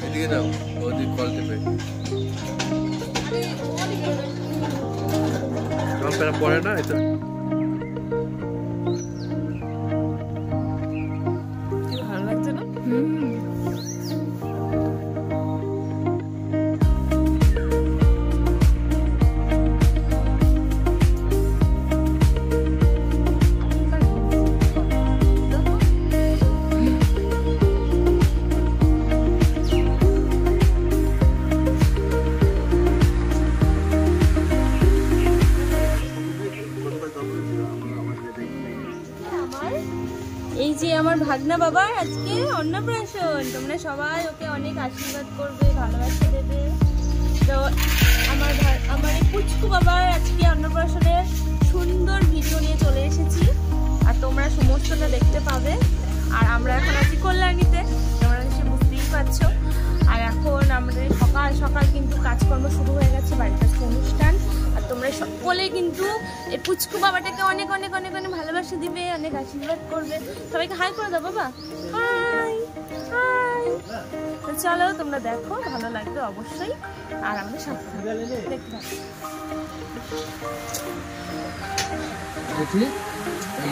এদিকে দাও, ওদিকে কল টিপে। আমার পড়ে না এটা। ভালো লাগছে না? এই যে আমার ভাগনা বাবার আজকে অন্নপ্রাশন, তোমরা সবাই ওকে অনেক আশীর্বাদ করবে, ভালোবাসা দেবে। তো আমার এই পুচকু বাবার আজকে অন্নপ্রাশনের সুন্দর ভিডিও নিয়ে চলে এসেছি, আর তোমরা সমস্তটা দেখতে পাবে। আর আমরা এখন আছি কল্যাণীতে, তোমরা এসে বুঝতেই পারছো। আর এখন আমাদের সকাল সকাল কিন্তু কাজকর্ম শুরু হয়ে গেছে, বাড়ির কাছে অনুষ্ঠান। আর তোমরা সকলে কিন্তু এই পুচকু বাবাটাকে অনেক অনেক অনেক অনেক ভালোবাসা দিবে, অনেক আশীর্বাদ করবে। সবাইকে হাই করে দাও বাবা, হাই হাই। তো চলো তোমরা দেখো, ভালো লাগবে অবশ্যই। আর আমাদের সাথে দেখতে থাকো।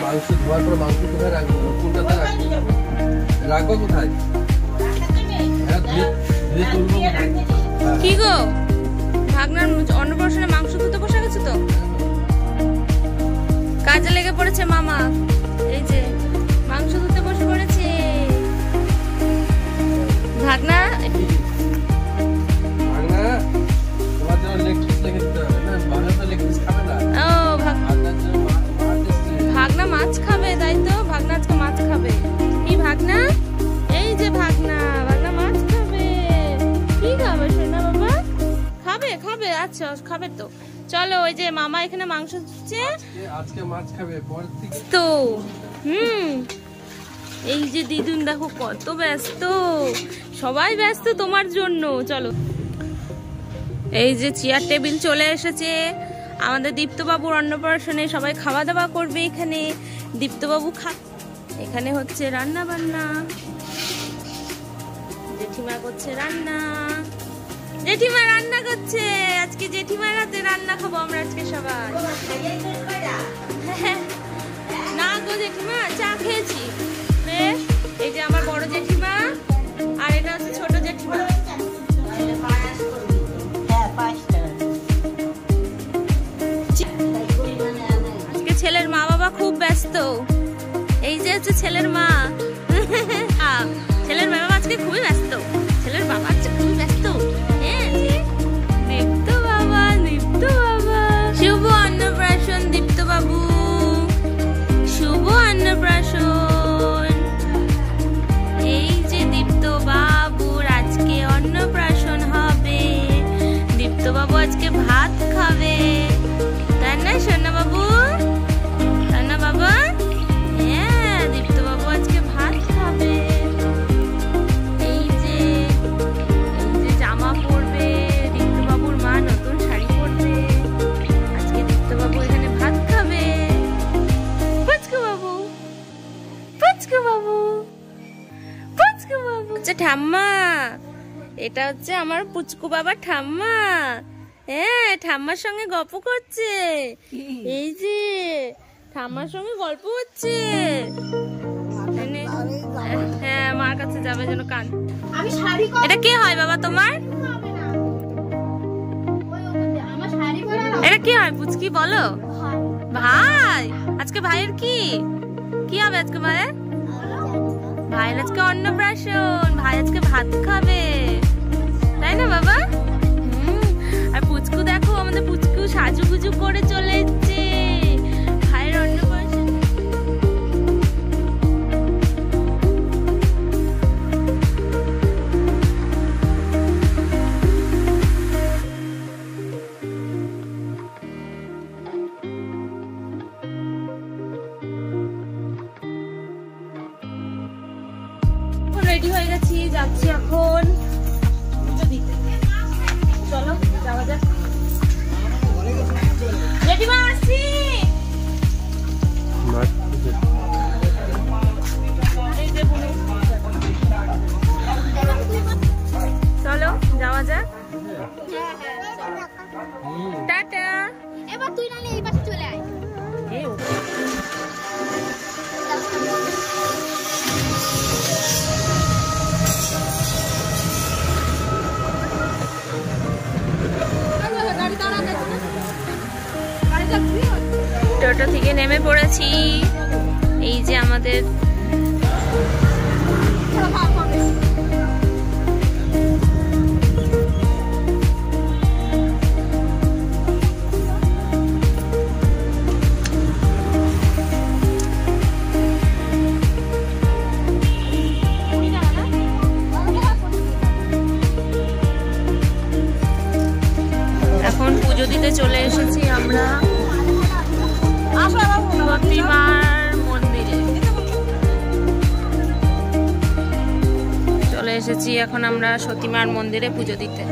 মাংস ধোয়ার পর মাংস কোথায় রাখবো? কলকাতায় রাখবো। রাখবো কোথায়? কি গো, ভাগনার অন্নপ্রাশনে মাংস ধুতে বসে গেছে তো, কাজে লেগে পড়েছে মামা। এই যে মাংস ধুতে বসে পড়েছে ভাগনা। তোমার জন্য লেগ পিস লেগে দিতে হবে না, ভাগনা লেগ পিস খাবে না। ও ভাগনা মাছ খাবে, তাই তো? ভাগনা আজকে মাছ খাবে। কি ভাগনা? এই যে ভাগনা, ভাগনা মাছ খাবে। কি খাবে সোনা বাবা? খাবে খাবে, আচ্ছা খাবে তো। চলো, ওই যে মামা এখানে মাংস দিচ্ছে, আজকে মাছ খাবে পরের থেকে তো। এই যে দিদুন দেখো কত ব্যস্ত, সবাই ব্যস্ত তোমার জন্য। চলো, এই যে চেয়ার টেবিল চলে এসেছে আমাদের দীপ্তবাবুর অন্নপ্রাশনে, সবাই খাওয়া দাওয়া করবে এখানে। দীপ্তবাবু এখানে হচ্ছে রান্না বান্না, জেঠিমা করছে রান্না, জেঠিমা রান্না করছে আজকে। জেঠিমার হাতে রান্না খাবো আমরা আজকে সবাই। না গো জেঠিমা, চা খেয়েছি। এই যে আমার বড় জেঠিমা, আর এটা হচ্ছে ছোট জেঠিমা। আজকে ছেলের মা বাবা খুব ব্যস্ত। এই যে হচ্ছে ছেলের মা, ছেলের মা বাবা আজকে খুবই ব্যস্ত। ছেলের বাবা আজকে খুবই ব্যস্ত। দীপ্ত বাবা, দীপ্ত বাবা, শুভ অন্নপ্রাশন দীপ্ত বাবু, শুভ অন্নপ্রাশন। এই যে দীপ্ত বাবুর আজকে অন্নপ্রাশন হবে। দীপ্ত বাবু আজকে ভাত খাবে, তাই না সোনা বাবু? তাই না বাবা? হ্যাঁ, দীপ্ত বাবু আজকে ভাত খাবে। এই যে জামা পরবে, দীপ্ত বাবুর মা নতুন শাড়ি পরবে। আজকে দীপ্ত বাবু এখানে ভাত খাবে। পুচকু বাবু, পুচকু বাবু, পুচকু বাবু হচ্ছে ঠাম্মা। এটা হচ্ছে আমার পুচকু বাবা ঠাম্মা। হ্যাঁ, ঠাম্মার সঙ্গে গল্প করছে। এই যে ঠাম্মার সঙ্গে গল্প হচ্ছে। হ্যাঁ, মার কাছে যাবে যেন কান। এটা কে হয় বাবা তোমার? এটা কি হয় পুচকি, বলো? ভাই। আজকে ভাইয়ের কি হবে আজকে ভাইয়ের? ভাইয়ের আজকে অন্নপ্রাশন, ভাই আজকে ভাত খাবে, তাই না বাবা? আর পুচকু দেখো, আমাদের পুচকু সাজুগুজু করে চলে এসেছে ভাইয়ের অন্নপ্রাশন। রেডি হয়ে গেছি, যাচ্ছি এখন। চলো যাওয়া যাক। জেঠিমা আসছি। এবার তুই নালে এই পাশে চলে আয়। টোটো থেকে নেমে পড়েছি। এই যে আমাদের এখন পুজো দিতে চলে এসেছি আমরা সতীমার মন্দিরে। চলে এসেছি এখন আমরা সতীমার মন্দিরে পুজো দিতে।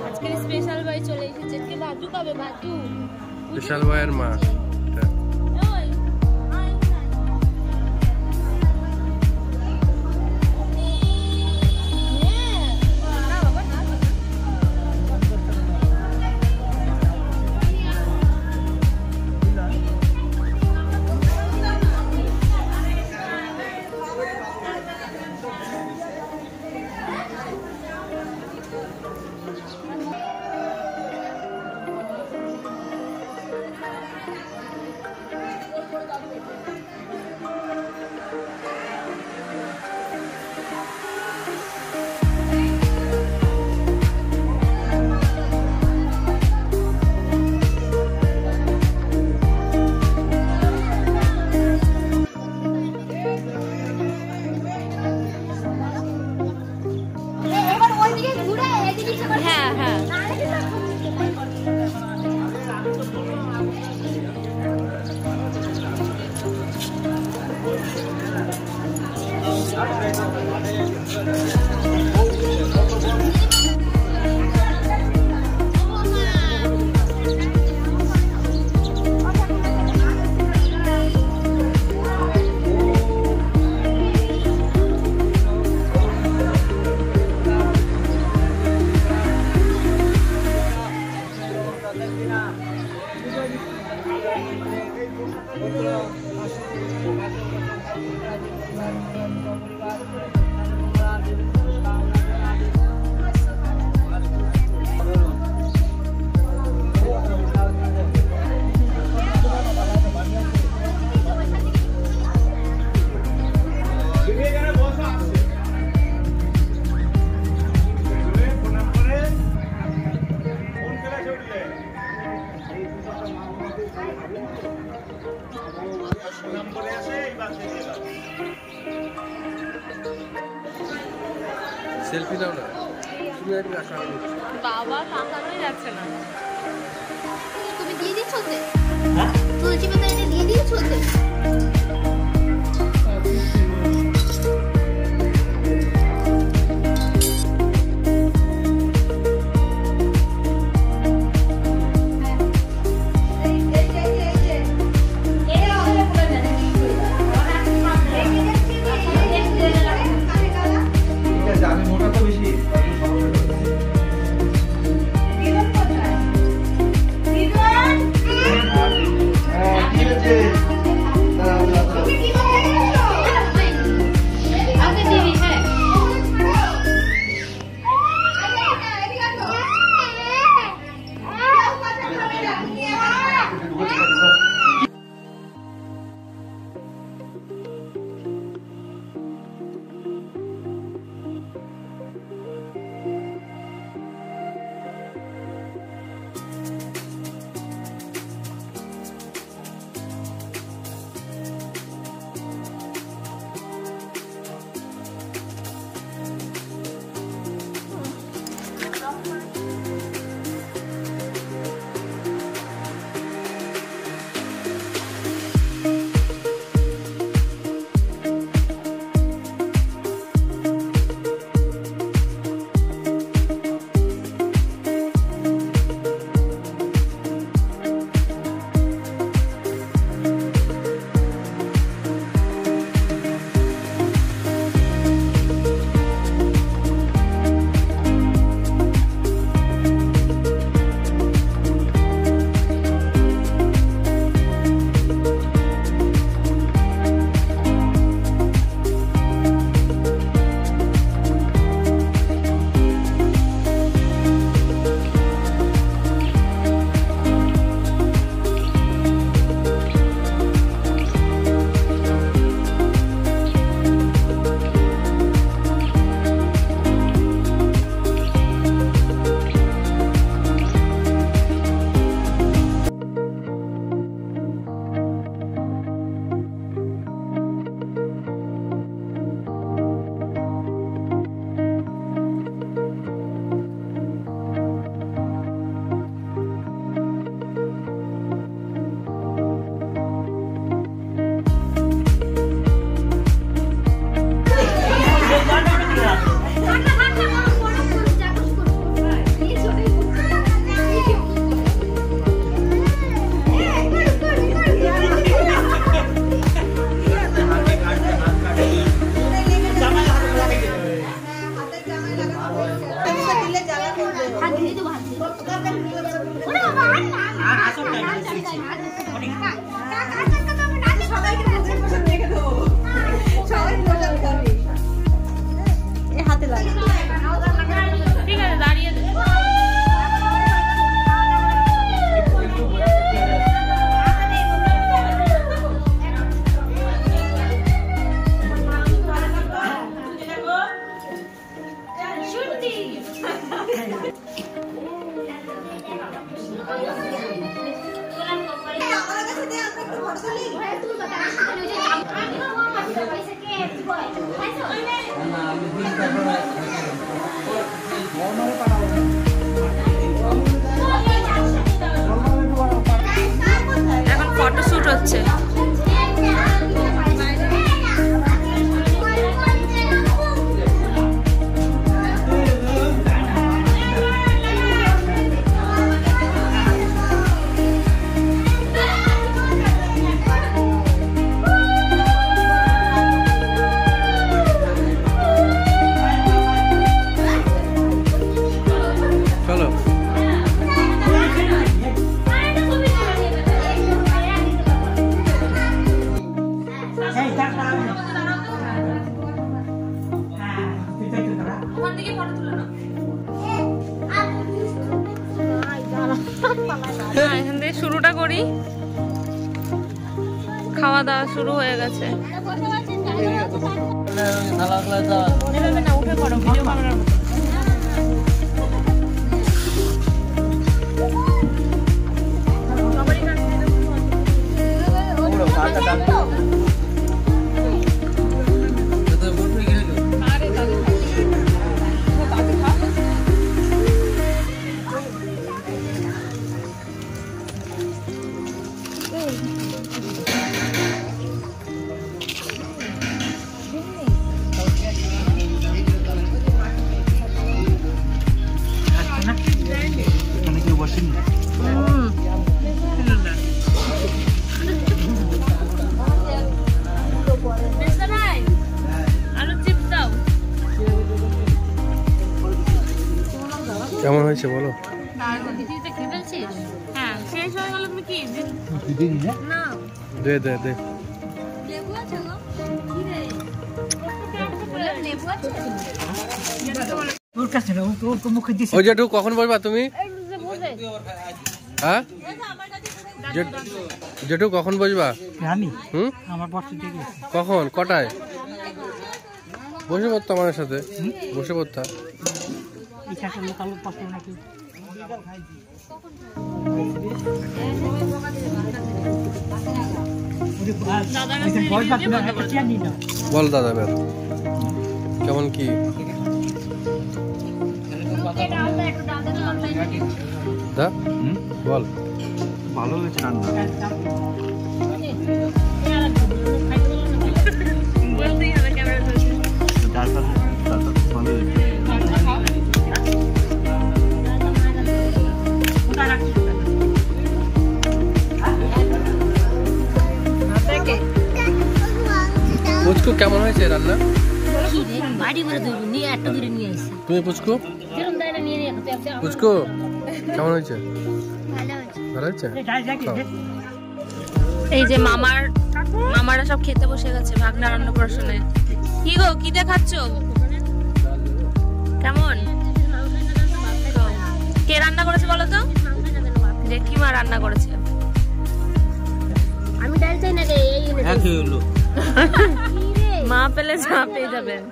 আজকের স্পেশাল বয় চলে এসেছে। আজকে ভাজু খাবে, ভাজু। স্পেশাল বয়ের মা। হ্যাঁ হ্যাঁ সেলফি নাও না, তুমি একটু আসো। বাবা তাকানোই যাচ্ছে না। তুমি দিয়ে দিচ্ছ ওতে? হ্যাঁ তুলসী পাতা এনে দিয়ে দিচ্ছ ওতে? ঠিক আছে হাতে লাগে ঠিক আছে দাঁড়িয়ে এখন ফটোশুট হচ্ছে। এখান থেকে শুরুটা করি। খাওয়া দাওয়া শুরু হয়ে গেছে। না উঠে পড়ো ভিডিও বানানোর মতো। কেমন হয়েছে বলো? হ্যাঁ শেষ হয়ে গেল। তুমি কি না দে দে দে লেবু আছে গো? কি রে লেবু আছে? তোর কাছে না ওর মুখে দিছি। ওই জেঠু কখন বসবা তুমি? হ্যাঁ জেঠু কখন বসবা? আমি হুম আমার বসে দেখি কখন কটায় বসে পড়তো আমার সাথে? বসে পড়তা এখানে লোকাল পাশে নাকি বল দাদা এবার কেমন কি? দা বল। ভালো হয়েছে রান্না। বলতেই হবে ক্যামেরা ধরছে। ডালটা ভালো হয়েছে। পুচকু কেমন হয়েছে রান্না? বাড়ি করে দেবো নিয়ে একটা দূরে নিয়ে আসি তুমি পুচকু পুচকু কেমন হয়েছে? ভালো হয়েছে। এই যে মামারা সব খেতে বসে গেছে ভাগনার অন্নপ্রাশনে। কি গো কি দেখাচ্ছ? কেমন কে রান্না করেছে বলো তো? জেঠিমা রান্না করেছে। আমি ডাল চাই না রে এই মা পেলে যা পেয়ে যাবেন।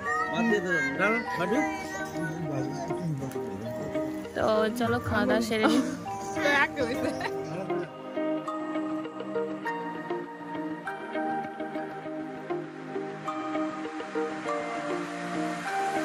তো চলো খাওয়া দাওয়া সেরে